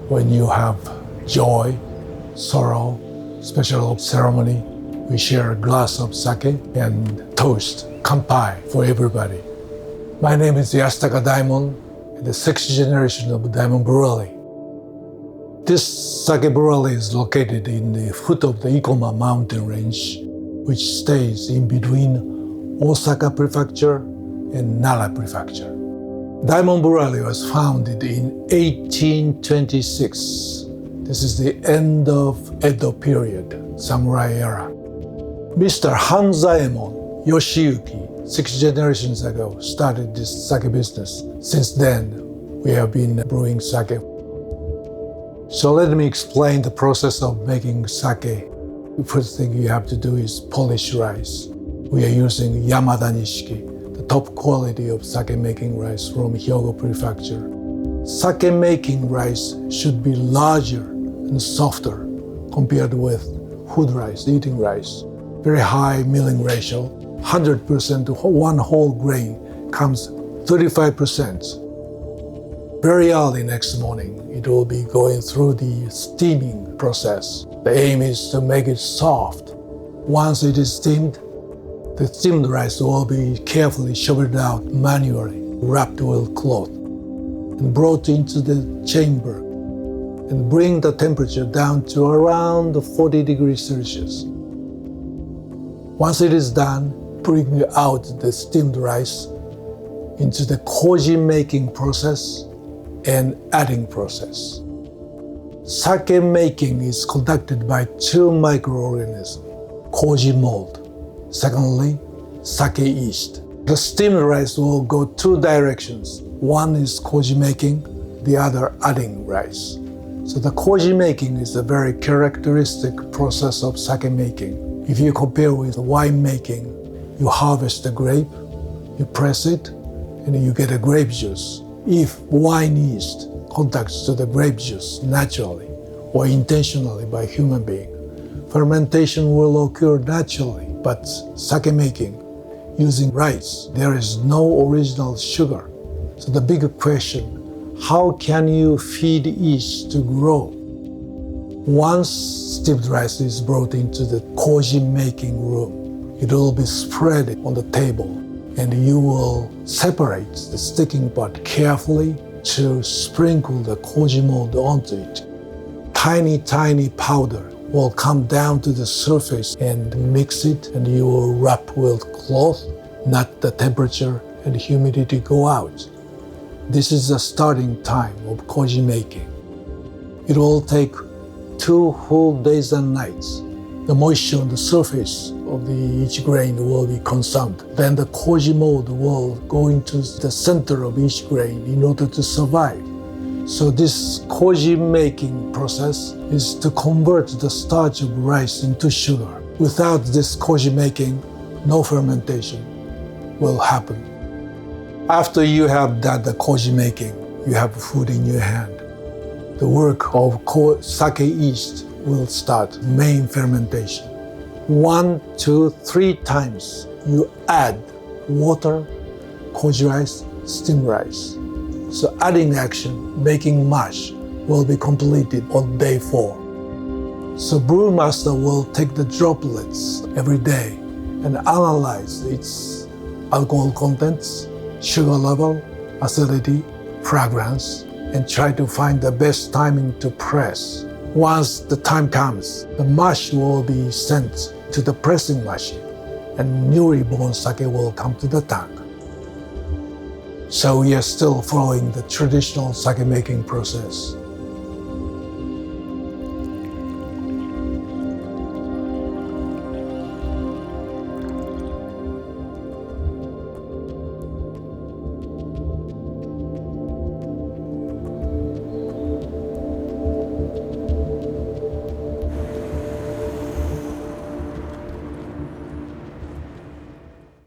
when you have joy, sorrow, special ceremony, we share a glass of sake and toast, kanpai, for everybody. My name is Yasutaka Daimon, the sixth generation of Daimon Brewery. This sake brewery is located in the foot of the Ikoma mountain range, which stays in between Osaka Prefecture and Nara Prefecture. Daimon Brewery was founded in 1826. This is the end of Edo period, samurai era. Mr. Hanzaemon Yoshiyuki, 6 generations ago, started this sake business. Since then, we have been brewing sake. So let me explain the process of making sake. The first thing you have to do is polish rice. We are using Yamada Nishiki, the top quality of sake making rice from Hyogo Prefecture. Sake making rice should be larger and softer compared with food rice, eating rice. Very high milling ratio, 100% to one whole grain comes 35%. Very early next morning, it will be going through the steaming process. The aim is to make it soft. Once it is steamed, the steamed rice will be carefully shoveled out manually, wrapped with cloth, and brought into the chamber and bring the temperature down to around 40 degrees Celsius. Once it is done, bring out the steamed rice into the koji making process and adding process. Sake making is conducted by 2 microorganisms, koji mold. Secondly, sake yeast. The steamed rice will go 2 directions. One is koji making, the other adding rice. So the koji making is a very characteristic process of sake making. If you compare with wine making, you harvest the grape, you press it, and you get a grape juice. If wine yeast contacts to the grape juice naturally or intentionally by human being, fermentation will occur naturally. But sake making, using rice, there is no original sugar. So the big question, how can you feed yeast to grow? Once steamed rice is brought into the koji making room, it will be spread on the table, and you will separate the sticking part carefully to sprinkle the koji mold onto it. Tiny powder will come down to the surface and mix it, and you will wrap with cloth, let the temperature and humidity go out. This is the starting time of koji making. It will take 2 whole days and nights. The moisture on the surface of each grain will be consumed. Then the koji mold will go into the center of each grain in order to survive. So this koji making process is to convert the starch of rice into sugar. Without this koji making, no fermentation will happen. After you have done the koji making, you have food in your hand. The work of sake yeast will start main fermentation. 1, 2, 3 times you add water, koji rice, steamed rice. So adding action, making mash, will be completed on day 4. So brewmaster will take the droplets every day and analyze its alcohol contents, sugar level, acidity, fragrance, and try to find the best timing to press. Once the time comes, the mash will be sent to the pressing machine, and newly born sake will come to the tank. So we are still following the traditional sake making process.